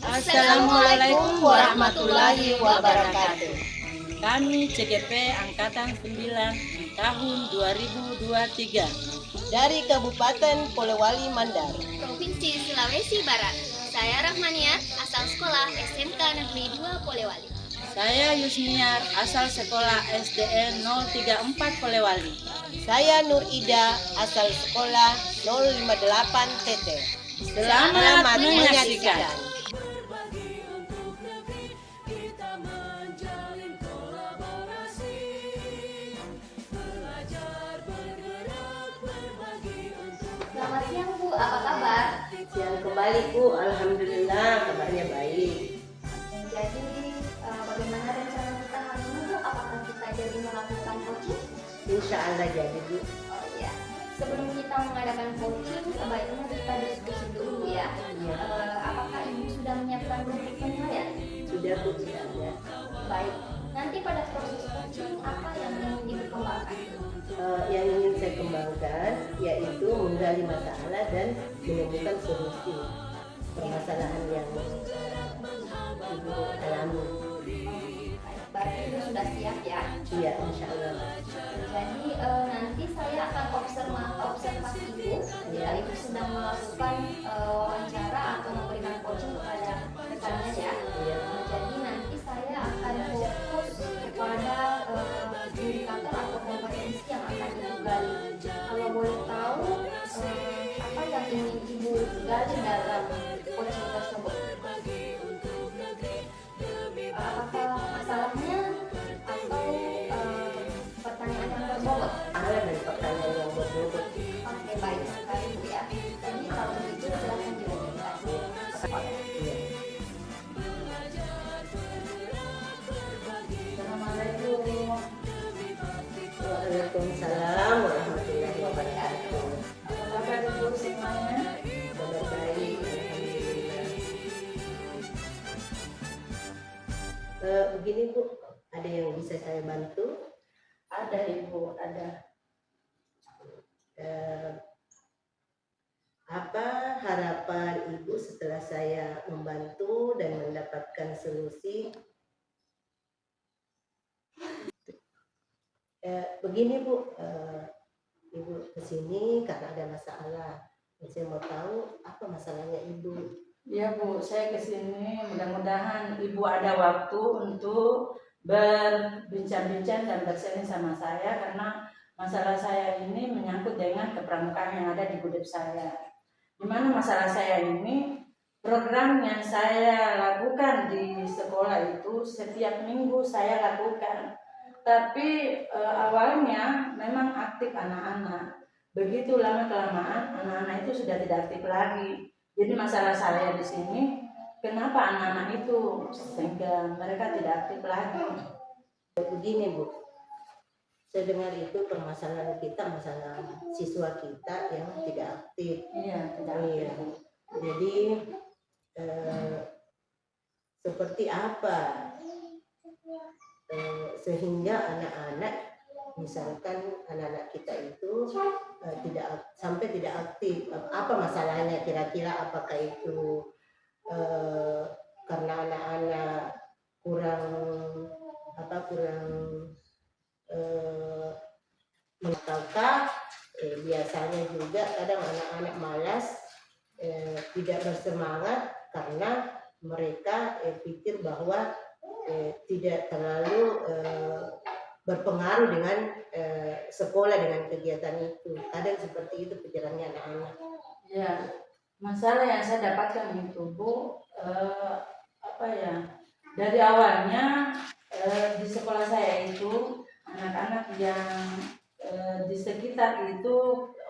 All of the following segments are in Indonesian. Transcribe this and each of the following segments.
Assalamualaikum warahmatullahi wabarakatuh. Kami CGP Angkatan 9 tahun 2023 Dari Kabupaten Polewali Mandar, Provinsi Sulawesi Barat. Saya Rahmania, asal sekolah SMK Negeri 2 Polewali. Saya Yusniar, asal sekolah SDN 034 Polewali. saya Nur Ida, asal sekolah 058 TT. Selamat menyaksikan. Selamat siang Bu, apa kabar? Siang kembali Bu, alhamdulillah kabarnya baik. Jadi bagaimana rencana kita hari ini Bu? Apakah kita jadi melakukan coaching? Insya Allah jadi Bu. Oh iya. Sebelum kita mengadakan coaching, sebaiknya kita diskusi dulu ya. Iya. Apakah Ibu sudah menyiapkan rumput penilaian? Sudah Bu, sudah ada. Baik. Nanti pada proses coaching apa yang ingin Ibu kembangkan? Yang ingin saya kembangkan yaitu menggali masalah dan menemukan solusi permasalahan yang Ibu alami. Berarti Ibu sudah siap ya? Iya, insya Allah. Jadi nanti saya akan observasi Ibu ketika Ibu sedang melakukan wawancara atau memberikan coaching kepada rekannya ya. Iya. Jadi nanti saya akan fokus kepada indikator atau kompetensi yang akan Ibu gali. Kalau boleh tahu apa yang ingin Ibu gali dalam coaching tersebut? Apakah masalahnya atau pertanyaan yang berbobot? Ada dari pertanyaan yang berbobot. Oke, baik sekali Bu ya. Jadi kalau begitu silahkan dilanjutkan. Iya. Assalamualaikum. Waalaikumsalam warahmatullahi wabarakatuh. Apa kabar Ibu semuanya? Kabar baik, alhamdulillah. Begini Bu, ada yang bisa saya bantu? Ada Ibu, ada. Apa harapan Ibu setelah saya membantu dan mendapatkan solusi? Begini Bu, Ibu kesini karena ada masalah. Saya mau tahu apa masalahnya Ibu. Ya Bu, saya kesini mudah-mudahan Ibu ada waktu untuk berbincang-bincang dan berseni sama saya karena masalah saya ini menyangkut dengan kepramukaan yang ada di hidup saya. Di mana masalah saya ini, program yang saya lakukan di sekolah itu setiap minggu saya lakukan. Tapi awalnya memang aktif anak-anak. Begitu lama-kelamaan anak-anak itu sudah tidak aktif lagi. Jadi masalah saya di sini, kenapa anak-anak itu sehingga mereka tidak aktif lagi? Begini Bu, saya dengar itu permasalahan kita, masalah siswa kita yang tidak aktif. Iya, tidak Iya. aktif. Jadi seperti apa sehingga anak-anak, misalkan anak-anak kita itu tidak aktif, apa masalahnya kira-kira? Apakah itu karena anak-anak kurang ataukah biasanya juga kadang anak-anak malas, tidak bersemangat karena mereka pikir bahwa tidak terlalu berpengaruh dengan sekolah, dengan kegiatan itu. Kadang seperti itu pikirannya anak-anak. Ya, masalah yang saya dapatkan itu Bu, dari awalnya di sekolah saya itu anak-anak yang di sekitar itu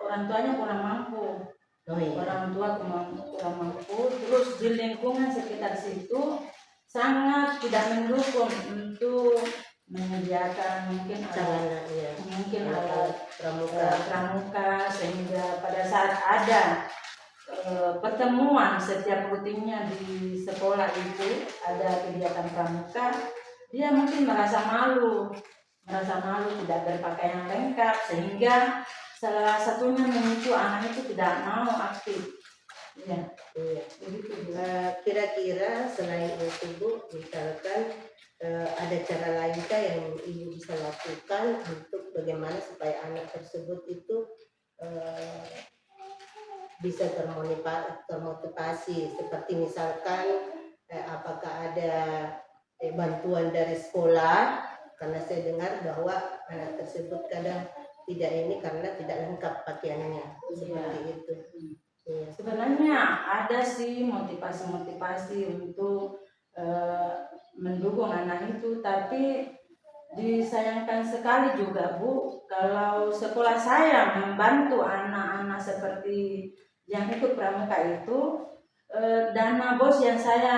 orang tuanya kurang mampu. Oh, iya. Orang tua kurang mampu, terus di lingkungan sekitar situ sangat tidak mendukung untuk menyediakan mungkin sarana ya mungkin alat alat pramuka. pramuka, sehingga pada saat ada pertemuan setiap rutinnya di sekolah itu ada kegiatan pramuka, dia mungkin merasa malu tidak berpakaian lengkap, sehingga salah satunya memicu anak itu tidak mau aktif. Ya, Iya. begitu Bu. Kira-kira selain itu Bu, misalkan ada cara lain yang ibu bisa lakukan untuk bagaimana supaya anak tersebut itu bisa termotivasi, seperti misalkan apakah ada bantuan dari sekolah, karena saya dengar bahwa anak tersebut kadang tidak ini karena tidak lengkap pakaiannya, seperti itu. Iya. Sebenarnya ada sih motivasi untuk mendukung anak itu, tapi disayangkan sekali juga Bu, kalau sekolah saya membantu anak-anak seperti yang ikut pramuka itu, dana BOS yang saya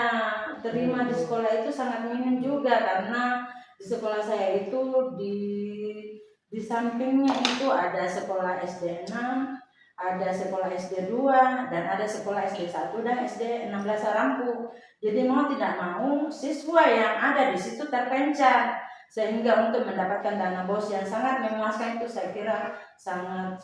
terima di sekolah itu sangat minim juga, karena di sekolah saya itu di sampingnya itu ada sekolah SD 6, ada sekolah SD 2, dan ada sekolah SD 1 dan SD 16 Sarampu. Jadi mau tidak mau siswa yang ada di situ terpencar, sehingga untuk mendapatkan dana BOS yang sangat memuaskan itu saya kira sangat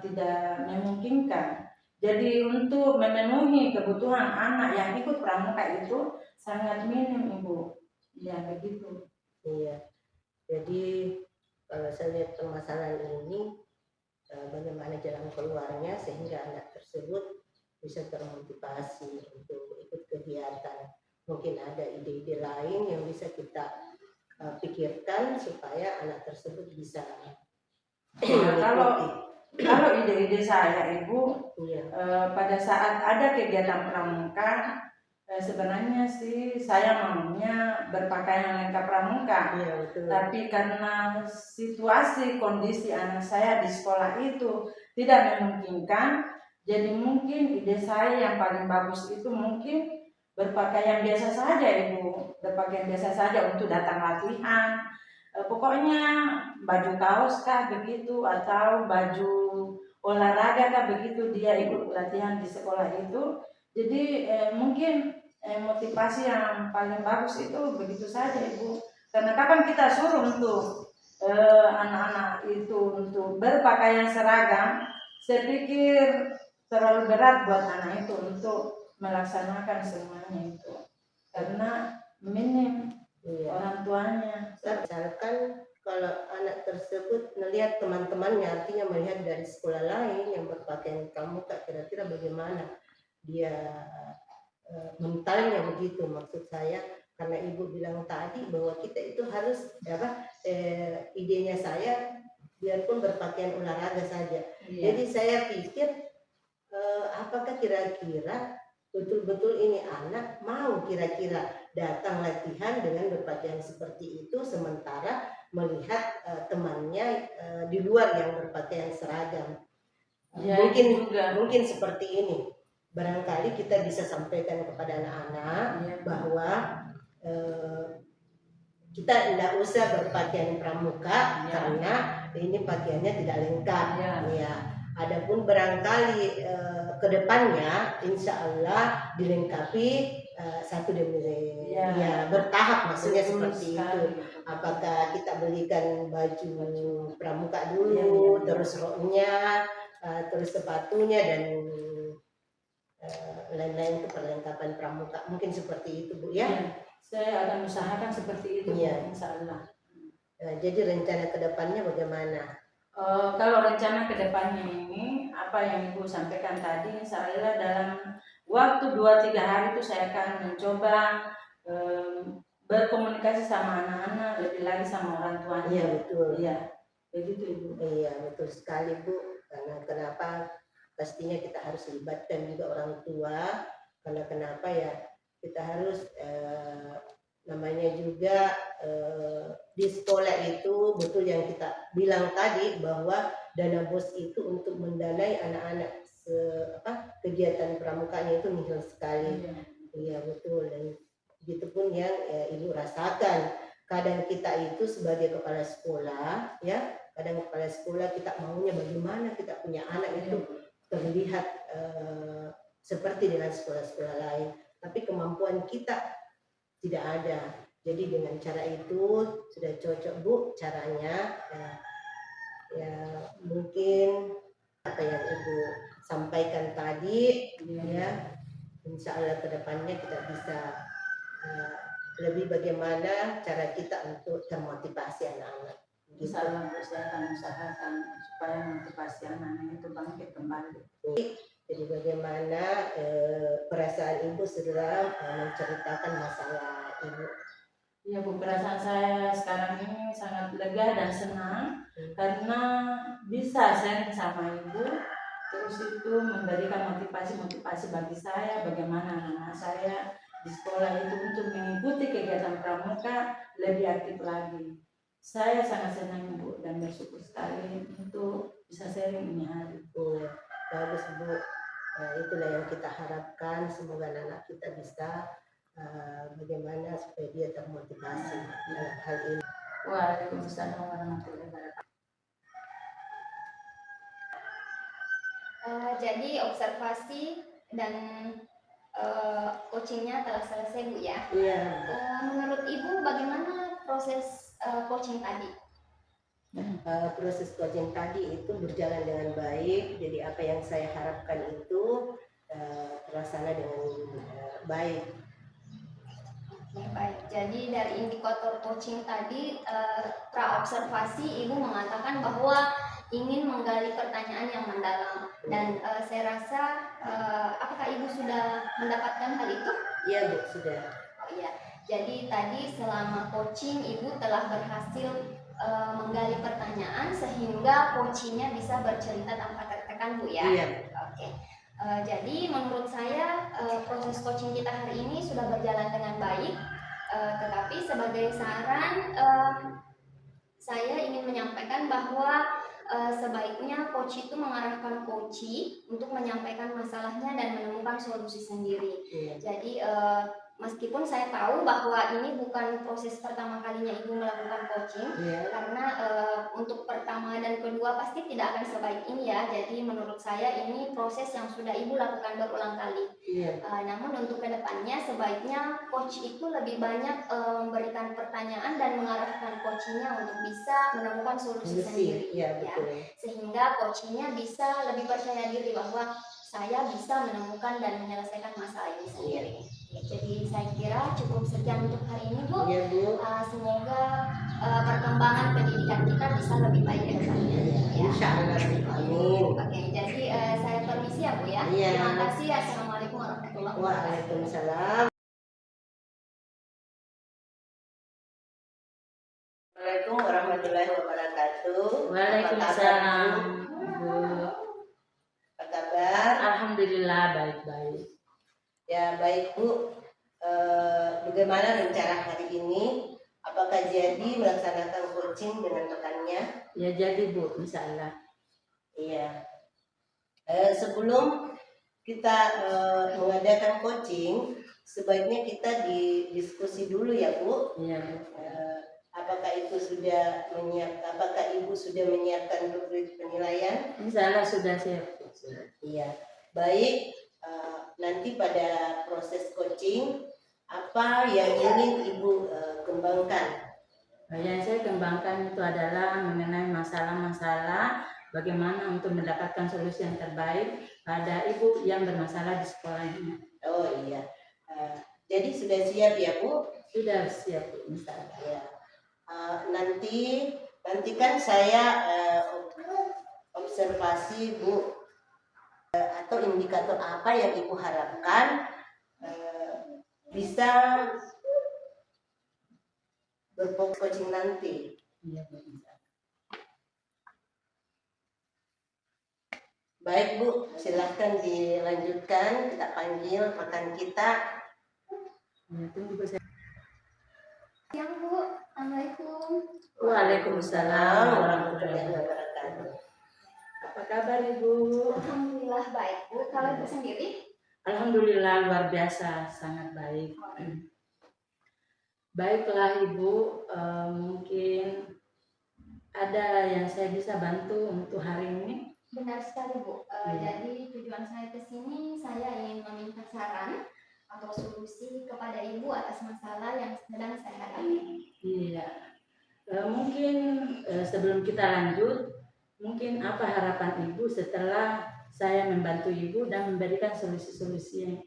tidak memungkinkan. Jadi untuk memenuhi kebutuhan anak yang ikut pramuka itu sangat minim Ibu. Ya begitu. Iya. Jadi kalau saya lihat permasalahan ini, bagaimana jalan keluarnya sehingga anak tersebut bisa termotivasi untuk ikut kegiatan. Mungkin ada ide-ide lain yang bisa kita pikirkan supaya anak tersebut bisa mengikuti. Kalau ide-ide saya Ibu, Iya. pada saat ada kegiatan pramuka, sebenarnya sih saya maunya berpakaian lengkap pramuka. Iya, betul. Tapi karena situasi kondisi anak saya di sekolah itu tidak memungkinkan, jadi mungkin ide saya yang paling bagus itu mungkin berpakaian biasa saja Ibu, berpakaian biasa saja untuk datang latihan. Pokoknya baju kaos kah begitu, atau baju olahraga kah begitu, dia ikut latihan di sekolah itu. Jadi mungkin motivasi yang paling bagus itu begitu saja Ibu. Karena kapan kita suruh untuk anak-anak itu untuk berpakaian seragam, saya pikir terlalu berat buat anak itu untuk melaksanakan semuanya itu, karena minim orang tuanya. Misalkan kalau anak tersebut melihat teman-temannya, artinya melihat dari sekolah lain yang berpakaian pramuka, kira-kira bagaimana dia mentalnya begitu, maksud saya. Karena ibu bilang tadi bahwa kita itu harus idenya saya biarpun berpakaian olahraga saja. Jadi saya pikir apakah kira-kira betul-betul ini anak mau kira-kira datang latihan dengan berpakaian seperti itu, sementara melihat temannya di luar yang berpakaian seragam. Mungkin seperti ini. Barangkali kita bisa sampaikan kepada anak-anak bahwa kita tidak usah berpakaian pramuka karena ini pakaiannya tidak lengkap. Ya. Adapun barangkali kedepannya insya Allah dilengkapi satu demi bertahap, maksudnya seperti itu. Apakah kita belikan baju pramuka dulu, terus roknya, terus sepatunya, dan lain-lain itu perlengkapan pramuka, mungkin seperti itu Bu ya. Saya akan usahakan seperti itu insya Allah. Jadi rencana kedepannya bagaimana? Kalau rencana kedepannya ini apa yang Ibu sampaikan tadi, insya Allah dalam waktu 2-3 hari itu saya akan mencoba berkomunikasi sama anak-anak, lebih lagi sama orang tuanya. Iya betul. Iya begitu Ibu. Iya betul sekali Bu. Karena kenapa? Pastinya kita harus libatkan juga orang tua. Karena kenapa ya? Kita harus namanya juga di sekolah itu betul yang kita bilang tadi bahwa dana BOS itu untuk mendanai anak-anak kegiatan pramukanya itu nihil sekali. Iya betul, dan begitu pun yang ibu rasakan kadang kita itu sebagai kepala sekolah ya, kadang kepala sekolah kita maunya bagaimana kita punya anak itu terlihat seperti dengan sekolah-sekolah lain, tapi kemampuan kita tidak ada. Jadi dengan cara itu sudah cocok Bu caranya ya mungkin apa yang Ibu sampaikan tadi ya, insya Allah kedepannya kita bisa lebih bagaimana cara kita untuk termotivasi anak-anak. Insya Allah saya akan usahakan supaya motivasi anak-anak itu bangkit kembali. Jadi bagaimana perasaan Ibu setelah menceritakan masalah Ibu? Ya Bu, perasaan saya sekarang ini sangat lega dan senang karena bisa sharing sama Ibu, terus itu memberikan motivasi bagi saya bagaimana anak-anak saya di sekolah itu untuk mengikuti kegiatan pramuka lebih aktif lagi. Saya sangat senang Bu dan bersyukur sekali untuk bisa sharing ini hari. Bagus Bu, itulah yang kita harapkan, semoga anak-anak kita bisa bagaimana supaya dia termotivasi dalam hal ini. Waalaikumsalam warahmatullahi wabarakatuh. Jadi observasi dan coachingnya telah selesai Bu ya. Iya. Menurut Ibu bagaimana proses coaching tadi? Proses coaching tadi itu berjalan dengan baik, jadi apa yang saya harapkan itu terlaksana dengan baik. Oke, baik. Jadi dari indikator coaching tadi, praobservasi Ibu mengatakan bahwa ingin menggali pertanyaan yang mendalam, dan saya rasa apakah Ibu sudah mendapatkan hal itu? Iya Bu, sudah. Oh iya. Jadi tadi selama coaching Ibu telah berhasil menggali pertanyaan sehingga coachingnya bisa bercerita tanpa tertekan Bu ya. Iya. Oke. Jadi menurut saya proses coaching kita hari ini sudah berjalan dengan baik, tetapi sebagai saran saya ingin menyampaikan bahwa sebaiknya coach itu mengarahkan coachee untuk menyampaikan masalahnya dan menemukan solusi sendiri. Iya. Jadi meskipun saya tahu bahwa ini bukan proses pertama kalinya Ibu melakukan coaching, karena untuk pertama dan kedua pasti tidak akan sebaik ini ya. Jadi menurut saya ini proses yang sudah Ibu lakukan berulang kali. Namun untuk kedepannya sebaiknya coach itu lebih banyak memberikan pertanyaan dan mengarahkan coachingnya untuk bisa menemukan solusi sendiri. Ya. Sehingga coachingnya bisa lebih percaya diri bahwa saya bisa menemukan dan menyelesaikan masalah ini sendiri. Jadi saya kira cukup sekian untuk hari ini Bu. Iya Bu. Semoga perkembangan pendidikan kita bisa lebih baik ke depannya. Insya Allah. Amin. Oke, jadi saya permisi ya Bu ya. Iya. Terima kasih. Assalamualaikum warahmatullahi wabarakatuh. Waalaikumsalam. Assalamualaikum warahmatullahi wabarakatuh. Waalaikumsalam. Apa kabar? Alhamdulillah baik-baik. Ya baik Bu, bagaimana rencana hari ini? Apakah jadi melaksanakan coaching dengan rekannya? Ya jadi Bu, insya Allah. Iya. Sebelum kita mengadakan coaching, sebaiknya kita didiskusi dulu ya Bu. Iya Bu. Apakah Ibu sudah menyiapkan rubrik penilaian? Insya Allah sudah siap. Iya. Baik. Nanti pada proses coaching apa yang ingin Ibu kembangkan? Yang saya kembangkan itu adalah mengenai masalah-masalah bagaimana untuk mendapatkan solusi yang terbaik pada ibu yang bermasalah di sekolah ini. Oh iya. Jadi sudah siap ya Bu? Sudah siap Bu, misalnya. Ya. Nantikan saya observasi Bu, atau indikator apa yang Ibu harapkan bisa berfokus coaching nanti. Iya Bu. Baik Bu, silahkan dilanjutkan, kita panggil rekan kita. Ya, tunggu Bu. Siang Bu, Assalamualaikum. Waalaikumsalam warahmatullahi wabarakatuh. Apa kabar Ibu? Alhamdulillah baik Bu. Kalau Ibu sendiri? Alhamdulillah luar biasa, sangat baik. Baiklah Ibu, mungkin ada yang saya bisa bantu untuk hari ini. Benar sekali Bu. Iya. Jadi tujuan saya ke sini saya ingin meminta saran atau solusi kepada Ibu atas masalah yang sedang saya hadapi. Iya. Mungkin sebelum kita lanjut, mungkin apa harapan Ibu setelah saya membantu Ibu dan memberikan solusi-solusi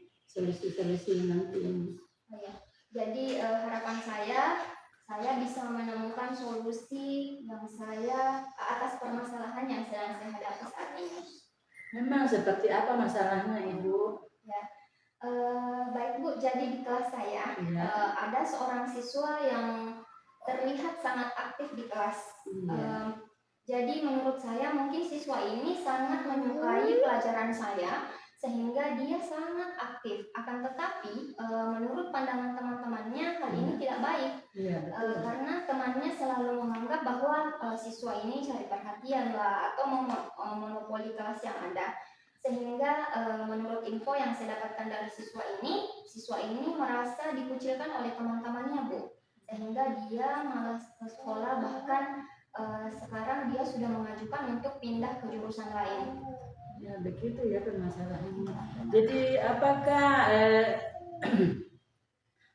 nanti ini. Oh ya. Jadi harapan saya bisa menemukan solusi yang saya atas permasalahan yang sedang saya hadapi saat ini. Memang seperti apa masalahnya Ibu? Ya. Baik Bu, jadi di kelas saya Iya. ada seorang siswa yang terlihat sangat aktif di kelas. Iya. Jadi menurut saya mungkin siswa ini sangat menyukai pelajaran saya sehingga dia sangat aktif. Akan tetapi menurut pandangan teman-temannya hal ini tidak baik. Iya, betul. Karena temannya selalu menganggap bahwa siswa ini cari perhatian lah atau monopoli kelas yang ada. Sehingga menurut info yang saya dapatkan dari siswa ini merasa dikucilkan oleh teman-temannya Bu. Sehingga dia malas ke sekolah, bahkan sekarang dia sudah mengajukan untuk pindah ke jurusan lain. Ya begitu ya permasalahannya. Jadi apakah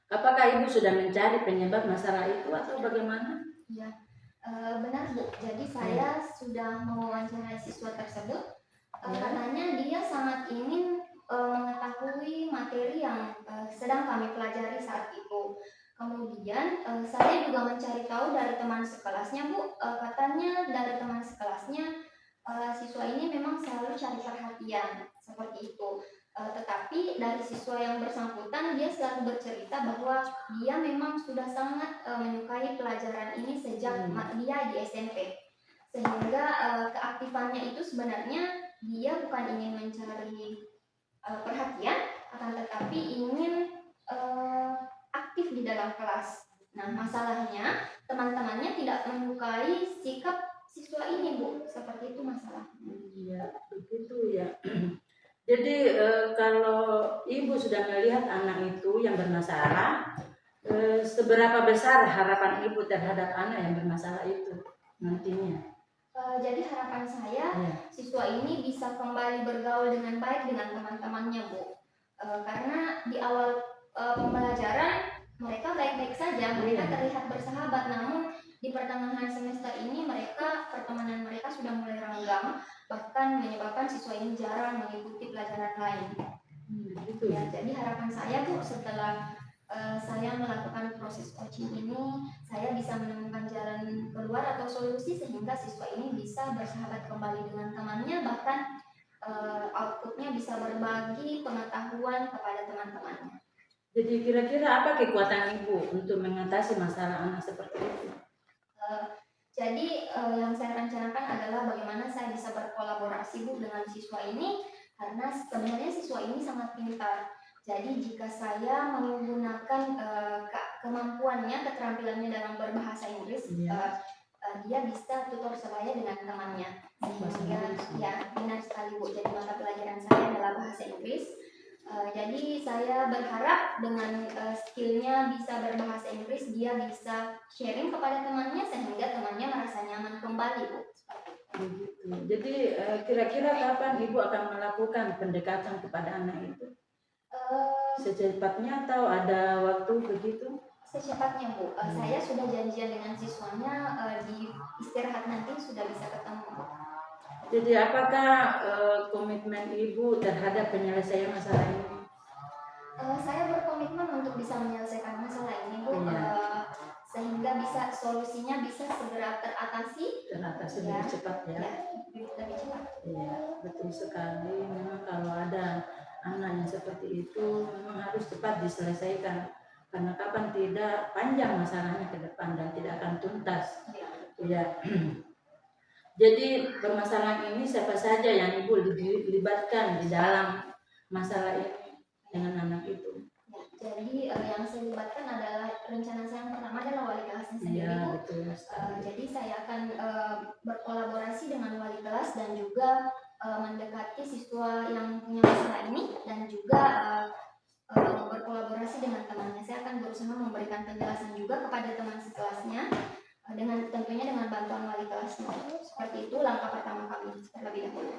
apakah Ibu sudah mencari penyebab masalah itu atau bagaimana? Ya, benar Bu. Jadi saya sudah mewawancarai siswa tersebut. Katanya dia sangat ingin mengetahui materi yang sedang kami pelajari saat itu. Kemudian saya juga mencari tahu dari teman sekelasnya Bu. Katanya dari teman sekelasnya siswa ini memang selalu cari perhatian seperti itu. Tetapi dari siswa yang bersangkutan dia selalu bercerita bahwa dia memang sudah sangat menyukai pelajaran ini sejak dia di SMP. Sehingga keaktifannya itu sebenarnya dia bukan ingin mencari perhatian, akan tetapi ingin aktif di dalam kelas. Nah, masalahnya teman-temannya tidak menyukai sikap siswa ini Bu, seperti itu masalahnya. Iya, begitu ya. Jadi kalau Ibu sudah melihat anak itu yang bermasalah, seberapa besar harapan Ibu terhadap anak yang bermasalah itu nantinya? Jadi harapan saya siswa ini bisa kembali bergaul dengan baik dengan teman-temannya Bu. Karena di awal pembelajaran mereka baik-baik saja, mereka terlihat bersahabat, namun di pertengahan semester ini pertemanan mereka sudah mulai renggang, bahkan menyebabkan siswa ini jarang mengikuti pelajaran lain. Gitu. Ya, jadi harapan saya Bu, setelah saya melakukan proses coaching ini, saya bisa menemukan jalan keluar atau solusi sehingga siswa ini bisa bersahabat kembali dengan temannya, bahkan outputnya bisa berbagi pengetahuan kepada teman-temannya. Jadi kira-kira apa kekuatan Ibu untuk mengatasi masalah anak seperti itu? Jadi yang saya rencanakan adalah bagaimana saya bisa berkolaborasi Bu dengan siswa ini, karena sebenarnya siswa ini sangat pintar. Jadi jika saya menggunakan kemampuannya, keterampilannya dalam berbahasa Inggris, dia bisa tutor sebaya dengan temannya. Sehingga ya benar sekali Bu. Jadi mata pelajaran saya adalah bahasa Inggris. Jadi saya berharap dengan skillnya bisa berbahasa Inggris, dia bisa sharing kepada temannya sehingga temannya merasa nyaman kembali Bu. Jadi kira-kira kapan Ibu akan melakukan pendekatan kepada anak itu? Secepatnya atau ada waktu begitu? Secepatnya Bu. Saya sudah janjian dengan siswanya di istirahat nanti sudah bisa ketemu. Jadi apakah komitmen Ibu terhadap penyelesaian masalah ini? Saya berkomitmen untuk bisa menyelesaikan masalah ini Bu, sehingga solusinya bisa segera teratasi. Lebih cepat ya. Lebih cepat. Iya, betul sekali. Memang kalau ada anak yang seperti itu memang harus cepat diselesaikan. Karena kapan tidak panjang masalahnya ke depan dan tidak akan tuntas. Ya. Jadi permasalahan ini siapa saja yang Ibu dilibatkan di dalam masalah ini dengan anak itu? Ya, jadi yang saya libatkan adalah rencana saya yang pertama adalah wali kelasnya sendiri Bu. Betul. Jadi saya akan berkolaborasi dengan wali kelas dan juga mendekati siswa yang punya masalah ini dan juga berkolaborasi berkolaborasi dengan temannya. Saya akan berusaha memberikan penjelasan juga kepada teman sekelasnya dengan tentunya dengan bantuan wali kelasnya. Seperti itu langkah pertama kami terlebih dahulu.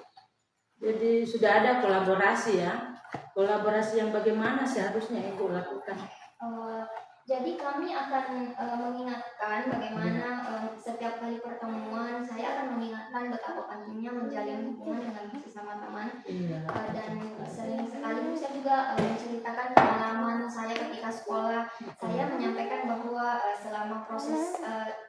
Jadi sudah ada kolaborasi ya. Kolaborasi yang bagaimana seharusnya Ibu lakukan? Jadi kami akan mengingatkan bagaimana setiap kali pertemuan saya akan mengingatkan betapa pentingnya menjalin hubungan dengan sesama teman. Dan sering sekali saya juga menceritakan pengalaman saya ketika sekolah. Saya menyampaikan bahwa selama proses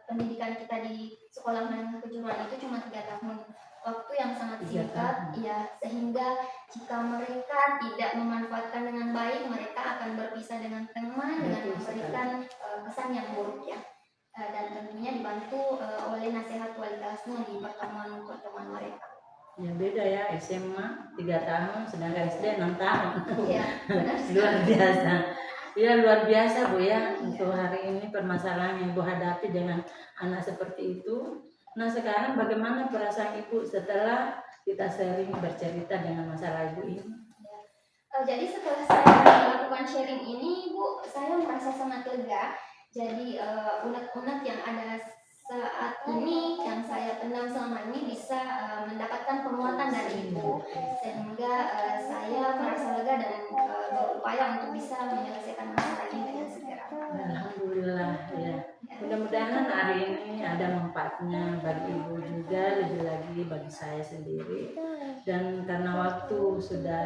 pendidikan kita di sekolah menengah kejuruan itu cuma 3 tahun, waktu yang sangat singkat, ya, sehingga jika mereka tidak memanfaatkan dengan baik, mereka akan berpisah dengan teman dengan memberikan kesan yang buruk ya. Dan tentunya dibantu oleh nasihat wali kelasnya di pertemuan-pertemuan mereka. Ya beda ya, SMA 3 tahun sedangkan SD 6 tahun. Iya, benar. Luar biasa. Ya luar biasa Bu ya, untuk hari ini permasalahan yang Ibu hadapi dengan anak seperti itu. Nah sekarang bagaimana perasaan Ibu setelah kita sering bercerita dengan masalah Ibu ini? Jadi setelah saya melakukan sharing ini, Bu, saya merasa sangat lega. Jadi unek-unek yang ada saat ini yang saya pendam selama ini bisa mendapatkan penguatan dari Ibu, sehingga saya merasa lega dan berupaya untuk bisa menyelesaikan masalah ini dengan segera. Alhamdulillah ya. Mudah-mudahan hari ini ada manfaatnya bagi Ibu juga, lebih lagi bagi saya sendiri. Dan karena waktu sudah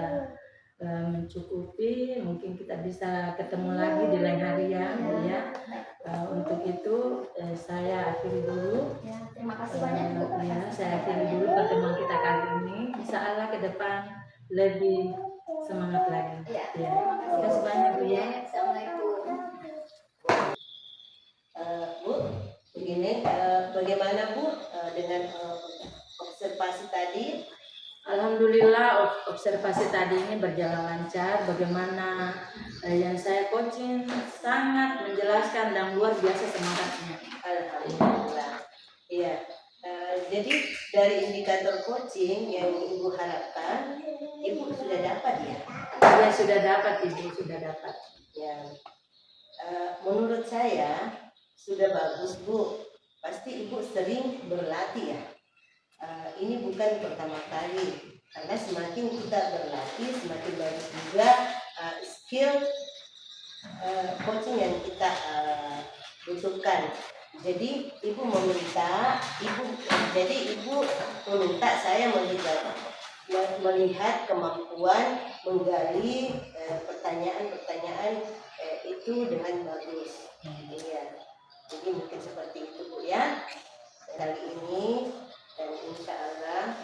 mencukupi, mungkin kita bisa ketemu lagi di lain hari ya. Untuk itu saya akhiri dulu. Ya, terima kasih banyak Bu. Ya, saya akhiri dulu pertemuan kita kali ini. Insya Allah ke depan lebih semangat lagi. Ya, Terima kasih banyak Bu ya. Assalamualaikum. Bu, begini, bagaimana Bu dengan observasi tadi? Alhamdulillah observasi tadi ini berjalan lancar. Bagaimana yang saya coaching sangat menjelaskan dan luar biasa semangatnya. Alhamdulillah. Iya. Jadi dari indikator coaching yang Ibu harapkan, Ibu sudah dapat ya? Ya sudah dapat Ibu, sudah dapat. Ya. Menurut saya sudah bagus Bu. Pasti Ibu sering berlatih ya. Ini bukan pertama kali, karena semakin kita berlatih semakin bagus juga skill coaching yang kita butuhkan. Jadi ibu meminta saya melihat kemampuan menggali pertanyaan-pertanyaan itu dengan bagus. Iya. Jadi mungkin seperti itu Bu ya kali ini. Dan insya Allah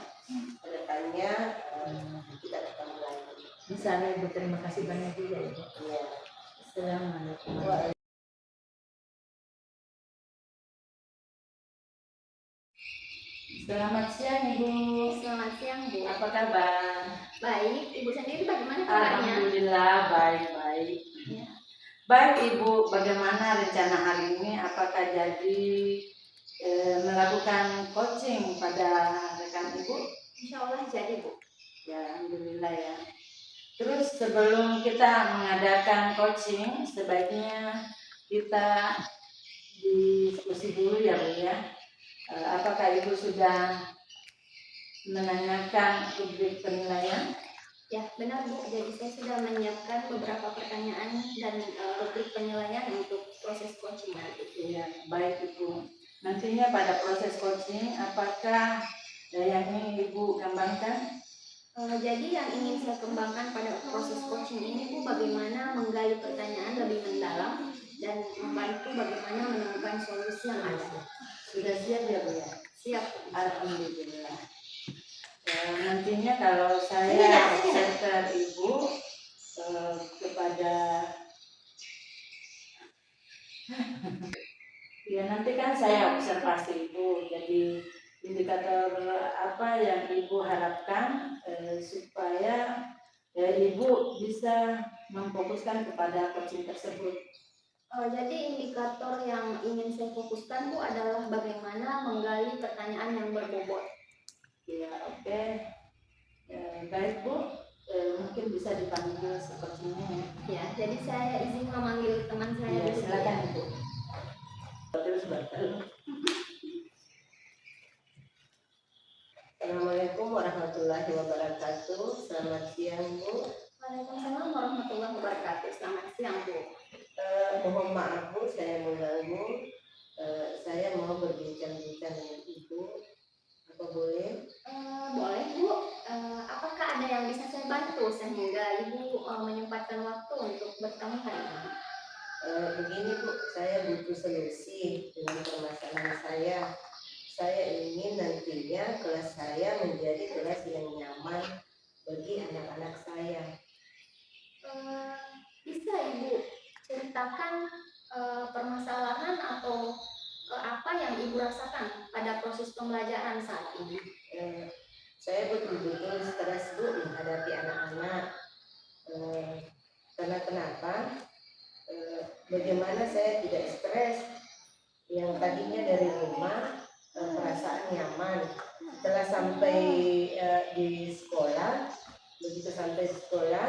kedepannya kita ketemu lagi. Misalnya Ibu terima kasih banyak juga Ibu. Ya. Assalamualaikum. Selamat siang Ibu. Selamat siang Bu. Apa kabar? Baik, Ibu sendiri bagaimana kabarnya? Alhamdulillah baik-baik. Ya. Baik Ibu, bagaimana rencana hari ini? Apakah jadi melakukan coaching pada rekan Ibu? Insya Allah jadi Bu. Ya, alhamdulillah ya. Terus sebelum kita mengadakan coaching, sebaiknya kita diskusi dulu ya Bu ya. Apakah Ibu sudah menanyakan rubrik penilaian? Ya benar Bu, jadi saya sudah menyiapkan beberapa pertanyaan dan rubrik penilaian untuk proses coaching nanti. Ya, baik Ibu. Nantinya pada proses coaching, apakah yang ingin Ibu kembangkan? Jadi yang ingin saya kembangkan pada proses coaching ini Bu, bagaimana menggali pertanyaan lebih mendalam dan membantu bagaimana menemukan solusi yang ada. Sudah siap ya Bu ya? Siap. Alhamdulillah. Nantinya kalau saya center Ibu kepada ya nanti kan saya observasi Ibu, jadi indikator apa yang Ibu harapkan supaya Ibu bisa memfokuskan kepada coaching tersebut. Jadi indikator yang ingin saya fokuskan Bu adalah bagaimana menggali pertanyaan yang berbobot. Ya oke. Baik Bu, mungkin bisa dipanggil sepertinya ya. Ya, jadi saya izin memanggil teman saya Ya, dulu. silakan Ibu. Assalamualaikum warahmatullahi wabarakatuh. Selamat siang Bu. Waalaikumsalam warahmatullahi wabarakatuh. Selamat siang Bu. Mohon maaf Bu, saya mengganggu. Saya mau berbincang-bincang dengan Ibu. Apa boleh? Boleh Bu. Apakah ada yang bisa saya bantu sehingga Ibu menyempatkan waktu untuk bertemu hari ini? Begini Bu, saya butuh solusi dengan permasalahan saya. Saya ingin nantinya kelas saya menjadi kelas yang nyaman bagi anak-anak saya. Bisa Ibu ceritakan permasalahan atau apa yang Ibu rasakan pada proses pembelajaran saat ini? Saya betul-betul stres Bu menghadapi anak-anak. Karena kenapa? Bagaimana saya tidak stres? Yang tadinya dari rumah perasaan nyaman. Setelah sampai di sekolah, begitu sampai sekolah,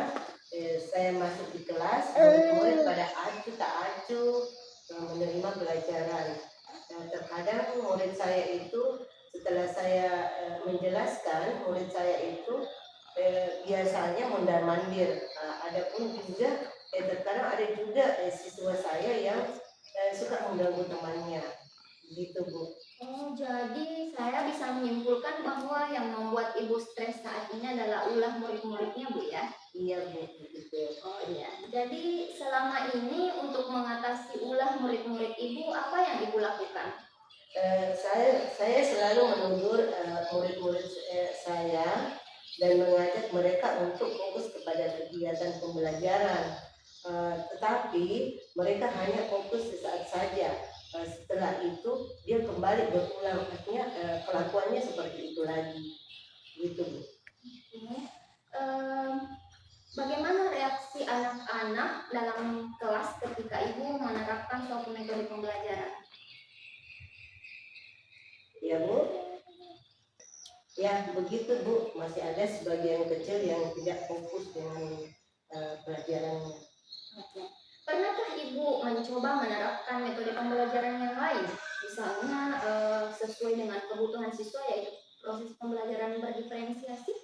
saya masuk di kelas, murid-murid pada acuh tak acuh menerima pelajaran. Terkadang murid saya itu setelah saya menjelaskan, murid saya itu biasanya mondar-mandir. Adapun juga terkadang ada juga siswa saya yang suka mengganggu temannya, gitu Bu. Oh, jadi saya bisa menyimpulkan bahwa yang membuat Ibu stres saat ini adalah ulah murid-muridnya Bu ya? Iya Bu, begitu. Oh iya. Jadi selama ini untuk mengatasi ulah murid-murid Ibu, apa yang Ibu lakukan? Saya selalu menegur murid-murid saya dan mengajak mereka untuk fokus kepada kegiatan pembelajaran. Tetapi mereka hanya fokus sesaat saja. Setelah itu dia kembali berulang, artinya kelakuannya seperti itu lagi, gitu Bu. Bagaimana reaksi anak-anak dalam kelas ketika Ibu menerapkan suatu metode pembelajaran? Ya Bu, ya begitu Bu, masih ada sebagian kecil yang tidak fokus dengan pelajarannya. Oke. Pernahkah Ibu mencoba menerapkan metode pembelajaran yang lain? Misalnya sesuai dengan kebutuhan siswa, yaitu proses pembelajaran berdiferensiasi?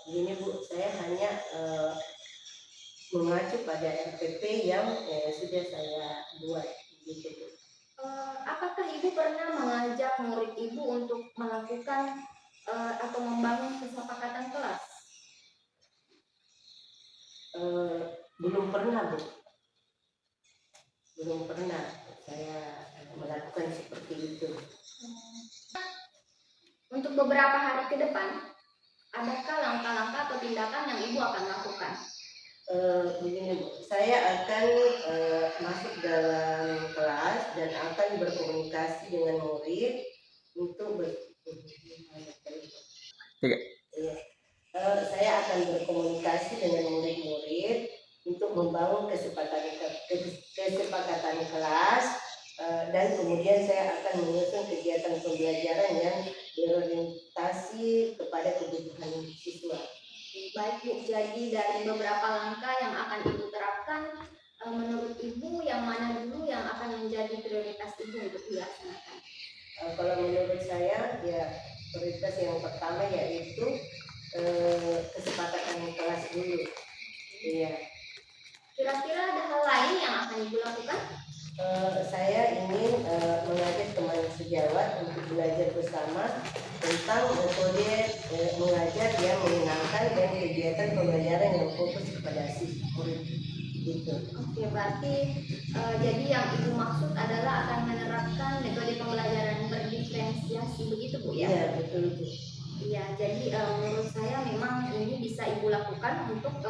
Gini Bu, saya hanya mengacu pada RPP yang sudah saya buat, gitu Bu. Apakah Ibu pernah mengajak murid Ibu untuk melakukan atau membangun kesepakatan kelas? Belum pernah Bu, belum pernah saya melakukan seperti itu. Untuk beberapa hari ke depan, adakah langkah-langkah atau tindakan yang Ibu akan lakukan? Begini Bu, saya akan masuk dalam kelas dan akan berkomunikasi dengan murid untuk saya akan berkomunikasi dengan murid-murid untuk membangun kesepakatan kelas, dan kemudian saya akan menyusun kegiatan pembelajaran yang berorientasi kepada kebutuhan siswa. Baik Bu, jadi dari beberapa langkah yang akan Ibu terapkan, menurut Ibu yang mana dulu yang akan menjadi prioritas Ibu untuk dilaksanakan? Kalau menurut saya ya prioritas yang pertama yaitu kesepakatan kelas dulu. Iya. Kira-kira ada hal lain yang akan Ibu lakukan? Saya ingin mengajak teman sejawat untuk belajar bersama tentang metode mengajar yang menyenangkan dan kegiatan pembelajaran yang fokus kepada siswa. Gitu. Oke, berarti jadi yang Ibu maksud adalah akan menerapkan metode pembelajaran berdiferensiasi, begitu Bu ya? Iya, betul Bu. Iya, jadi menurut saya memang ini bisa Ibu lakukan untuk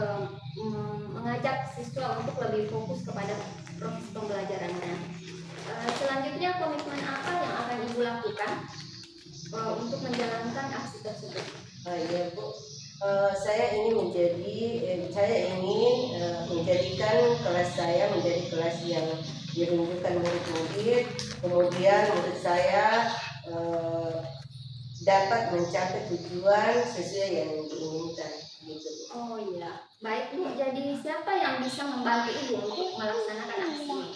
mengajak siswa untuk lebih fokus kepada proses pembelajarannya. Selanjutnya, komitmen apa yang akan Ibu lakukan untuk menjalankan aksi tersebut? Iya Bu, saya ingin menjadikan kelas saya menjadi kelas yang dirindukan murid-murid, kemudian murid saya dapat mencapai tujuan sesuai yang diinginkan, gitu Bu. Oh iya, baik Bu. Jadi siapa yang bisa membantu Ibu untuk melaksanakan aksi ini?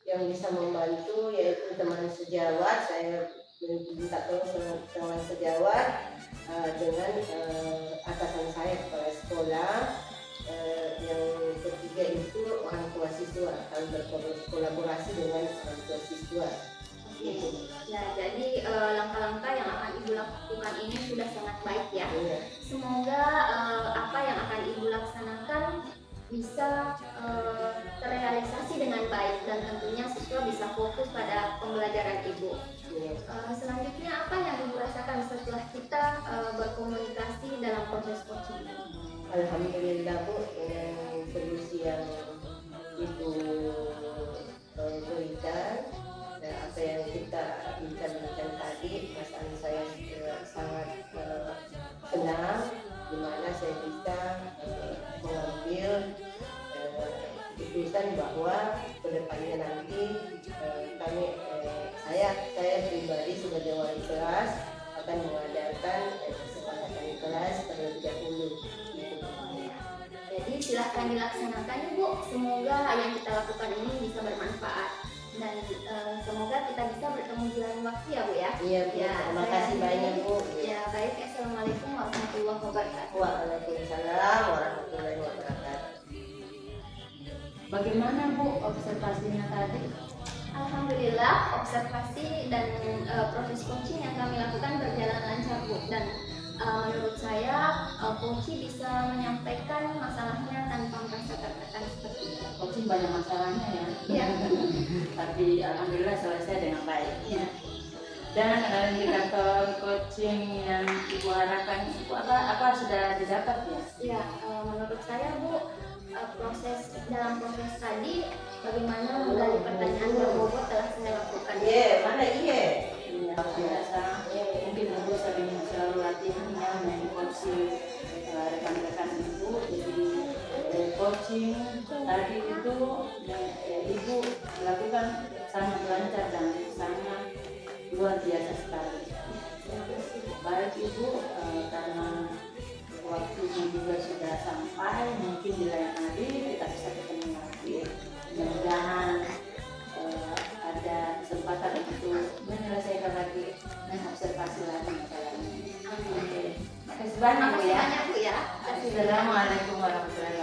Yang bisa membantu yaitu teman sejawat. Saya minta tolong sama teman sejawat, dengan atasan saya kepala sekolah. Yang ketiga itu orang tua siswa, harus berkolaborasi dengan orang tua siswa. Gitu. Nah, jadi langkah-langkah yang akan Ibu lakukan ini sudah sangat baik ya. Iya. Semoga apa yang akan Ibu laksanakan bisa terrealisasi dengan baik dan tentunya siswa bisa fokus pada pembelajaran Ibu. Iya. Selanjutnya apa yang Ibu rasakan setelah kita berkomunikasi dalam proses coaching ini? Alhamdulillah Bu, dengan solusi yang Ibu berikan dan apa yang kita bincang-bincang tadi, perasaan saya sangat senang, di mana saya bisa mengambil keputusan bahwa kedepannya nanti saya pribadi sebagai wali kelas akan mengadakan kesepakatan kelas terlebih dahulu. Jadi silahkan dilaksanakan Ibu. Semoga yang kita lakukan ini bisa bermanfaat dan semoga kita bisa bertemu di lain waktu ya Bu ya. Iya Bu, Ya, terima saya kasih banyak Bu. Ya baik, assalamualaikum warahmatullahi wabarakatuh. Waalaikumsalam warahmatullahi wabarakatuh. Bagaimana Bu observasinya tadi? Alhamdulillah, observasi dan proses coaching yang kami lakukan berjalan lancar Bu. Dan menurut saya coaching bisa menyampaikan masalahnya tanpa merasa tertekan seperti itu. Coaching banyak masalahnya ya. Iya. Tapi alhamdulillah selesai dengan baik. Ya. Dan indikator coaching yang Ibu harapkan itu apa sudah didapat ya? Ya, menurut saya Bu, dalam proses tadi bagaimana menggali pertanyaan berbobot telah saya lakukan. Iya, mana iya? Iya, biasa. Mungkin Ibu selalu latihan ya mengcoaching rekan-rekan Ibu. Jadi coaching tadi itu Ibu lakukan sangat lancar dan sangat luar biasa sekali. Baik Ibu, karena waktunya juga sudah sampai, mungkin di lain hari kita bisa ketemu lagi. Mudah-mudahan ada kesempatan untuk menyelesaikan lagi dan observasi lagi masalah ini. Terima kasih banyak Bu Terima kasih ya. banyak Bu ya. Assalamualaikum warahmatullahi wabarakatuh.